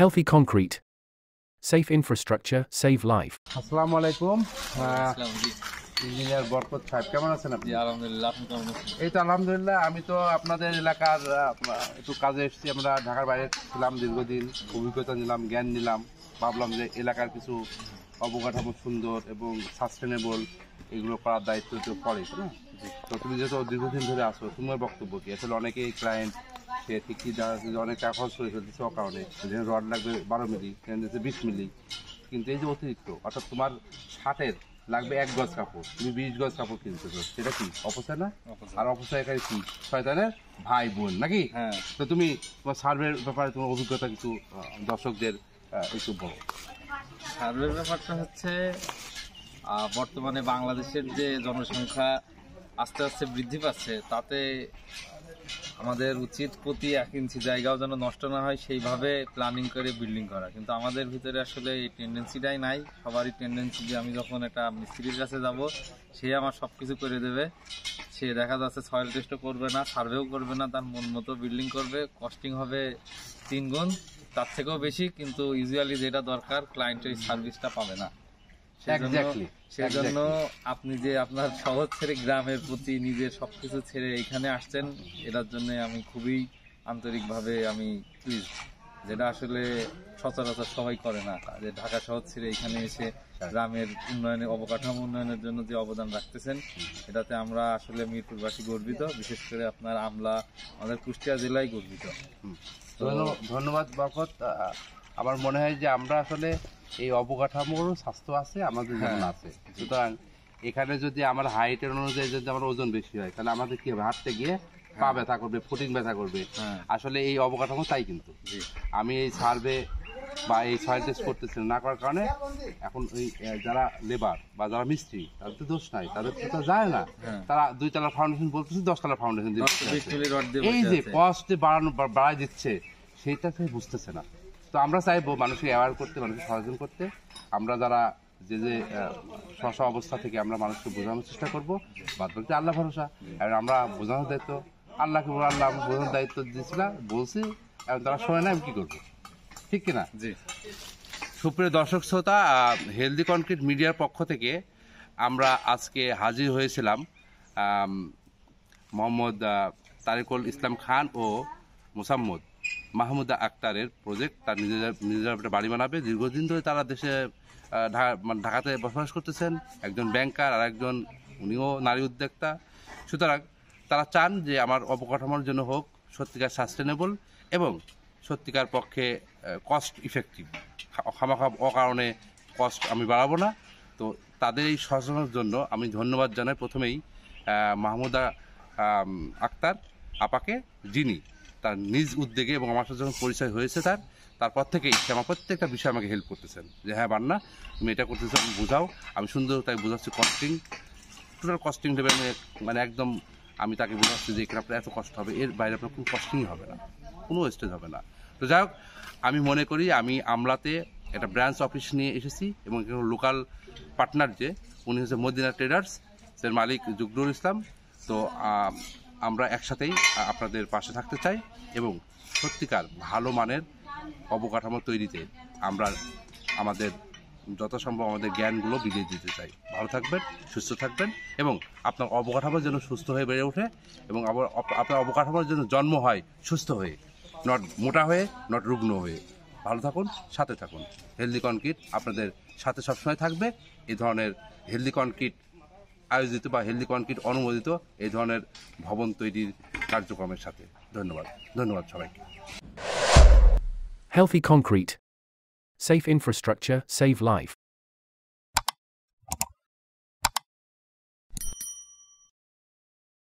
Healthy concrete. Safe infrastructure, save life. আসসালামু আলাইকুম আসসালাম জি। ইঞ্জিনিয়ার বরকত সাহেব কেমন আছেন আপনি? জি, আলহামদুলিল্লাহ। আপনি কেমন আছেন? এই তো আলহামদুলিল্লাহ। আমি তো আপনাদের এলাকার একটু কাজে এসেছি। আমরা ঢাকার বাইরে ছিলাম দীর্ঘদিন, অভিজ্ঞতা নিলাম, জ্ঞান নিলাম। ভাবলাম যে এলাকার কিছু অবকাঠামো সুন্দর এবং সাস্টেনেবল এগুলো করার দায়িত্ব তো পড়ে, তাই না? তো তুমি যেহেতু দীর্ঘদিন ধরে আসো, তোমার বক্তব্য কি? আসলে অনেকেই ক্লায়েন্ট সে ঠিকই দেখা যাচ্ছে যে অনেক টাকা খরচ করে ফেলতেছে অকারণে, যেখানে রড লাগবে 12 মিলি, সেখানে দিচ্ছে 20 মিলি। কিন্তু এই যে অতিরিক্ত, অর্থাৎ তোমার 60-এর লাগবে 1 গজ কাপড়, তুমি 20 গজ কাপড় কিনতেছো, সেটা কি অপচয় না? আর অপচয়কারী কি? শয়তানের ভাই বোন নাকি? হ্যাঁ। তো তুমি তোমার সার্ভের ব্যাপারে তোমার অভিজ্ঞতা কিছু দর্শকদের একটু বলো। সার্ভের ব্যাপারটা হচ্ছে বর্তমানে বাংলাদেশের যে জনসংখ্যা আস্তে আস্তে বৃদ্ধি পাচ্ছে, তাতে আমাদের উচিত প্রতি 1 ইঞ্চি জায়গাও যেন নষ্ট না হয় সেইভাবে প্ল্যানিং করে বিল্ডিং করা। কিন্তু আমাদের ভিতরে আসলে এই টেন্ডেন্সিটাই নাই। সবারই টেন্ডেন্সি যে আমি যখন একটা মিস্ত্রির কাছে যাব, সে আমার সব কিছু করে দেবে। সে দেখা যাচ্ছে সয়েল টেস্টও করবে না, সার্ভেও করবে না, তার মন মতো বিল্ডিং করবে। কস্টিং হবে 3 গুণ, তার থেকেও বেশি। কিন্তু ইউজুয়ালি যেটা দরকার, ক্লায়েন্টের সার্ভিসটা পাবে না। সেজন্য আপনি যে আপনার শহর ছেড়ে গ্রামের প্রতি নিজের সবকিছু ছেড়ে এখানে আসছেন, এটার জন্য আমি খুবই আন্তরিকভাবে আমি প্লিজ, যেটা আসলে সচরাচর সবাই করে না, যে ঢাকা শহর ছেড়ে এখানে এসে গ্রামের উন্নয়নে, অবকাঠামো উন্নয়নের জন্য যে অবদান রাখতেছেন, এটাতে আমরা আসলে মিরপুরবাসী গর্বিত। বিশেষ করে আপনার আমলা, আমাদের কুষ্টিয়া জেলায় গর্বিত। ধন্যবাদ বরকত। আমার মনে হয় যে আমরা আসলে এই অবকাঠামোর স্বাস্থ্য আছে আমাদের যেমন আছে, সুতরাং এখানে যদি আমার হাইটের অনুযায়ী যদি আমার ওজন বেশি হয়, তাহলে আমাদের কি হবে? হাঁটতে গিয়ে পা ব্যথা করবে, ফুটিং ব্যথা করবে। আসলে এই অবকাঠামো তাই। কিন্তু আমি এই সার্ভে বা এই সয়েল টেস্ট করতেছি না করার কারণে এখন ওই যারা লেবার বা যারা মিস্ত্রি, তাদের তো দোষ নাই, তাদের তো যায় না। তারা 2 তলার ফাউন্ডেশন বলতেছে, 10 তলার ফাউন্ডেশন দিচ্ছে। এই যে কস্ট বাড়াই দিচ্ছে, সেইটা সে বুঝতেছে না। তো আমরা চাইবো মানুষকে অ্যাওয়ার করতে, মানুষকে সচেতন করতে। আমরা যারা যে স্ব অবস্থা থেকে আমরা মানুষকে বোঝানোর চেষ্টা করবো। বাদ বাকি আল্লাহ ভরসা। আর আমরা বোঝানোর দায়িত্ব আল্লাহকে বলে, আল্লাহ আমি বোঝানোর দায়িত্ব দিয়েছিলাম, বলছি, এবং তারা শোনে না, আমি কি করবো? ঠিক কিনা? জি। সুপ্রিয় দর্শক শ্রোতা, হেলদি কনক্রিট মিডিয়ার পক্ষ থেকে আমরা আজকে হাজির হয়েছিলাম মোহাম্মদ তারিকুল ইসলাম খান ও মোসাম্মদ মাহমুদা আক্তারের প্রজেক্ট। তার নিজেরা একটা বাড়ি বানাবে। দীর্ঘদিন ধরে তারা দেশে ঢাকাতে বসবাস করতেছেন। একজন ব্যাংকার আর একজন, উনিও নারী উদ্যোক্তা। সুতরাং তারা চান যে আমার অবকাঠামোর জন্য হোক সত্যিকার সাস্টেনেবল এবং সত্যিকার পক্ষে কস্ট ইফেক্টিভ। খামাখা অকারণে কস্ট আমি বাড়াবো না। তো তাদের এই সচেতনার জন্য আমি ধন্যবাদ জানাই প্রথমেই মাহমুদা আক্তার আপাকে, যিনি তার নিজ উদ্যোগে এবং আমার সাথে যখন পরিচয় হয়েছে তারপর থেকেই সে আমার প্রত্যেকটা বিষয়ে আমাকে হেল্প করতেছেন, যে হ্যাঁ বান্না তুমি এটা করতেছো, আমি বোঝাও। আমি সুন্দর তাই বোঝাচ্ছি কস্টিং, টোটাল কস্টিং লেভেল, মানে একদম আমি তাকে বোঝাচ্ছি যে এখানে আপনার এত কষ্ট হবে, এর বাইরে আপনার কোনো কস্টিংই হবে না, কোনো ওয়েস্টেজ হবে না। তো যাই হোক, আমি মনে করি আমি আমলাতে একটা ব্রাঞ্চ অফিস নিয়ে এসেছি এবং লোকাল পার্টনার যে উনি হচ্ছে মদিনা ট্রেডার্স, এর মালিক জুগনুর ইসলাম। তো আমরা একসাথেই আপনাদের পাশে থাকতে চাই এবং সত্যিকার ভালো মানের অবকাঠামো তৈরিতে আমরা আমাদের যথাসম্ভব আমাদের জ্ঞানগুলো বিলিয়ে দিতে চাই। ভালো থাকবেন, সুস্থ থাকবেন এবং আপনার অবকাঠামোর জন্য সুস্থ হয়ে বেড়ে ওঠে এবং আপনার অবকাঠামোর জন্য জন্ম হয় সুস্থ হয়ে, নট মোটা হয়ে, নট রুগ্ন হয়ে। ভালো থাকুন, সাথে থাকুন। হেলদি কনক্রিট আপনাদের সাথে সবসময় থাকবে। এই ধরনের হেলদি কনক্রিট আয়োজিত বা হেলদি কনক্রিট অনুমোদিত এই ধরনের ভবন তৈরির কার্যক্রমের সাথে। ধন্যবাদ সবাইকে। Healthy concrete. Safe infrastructure, save life.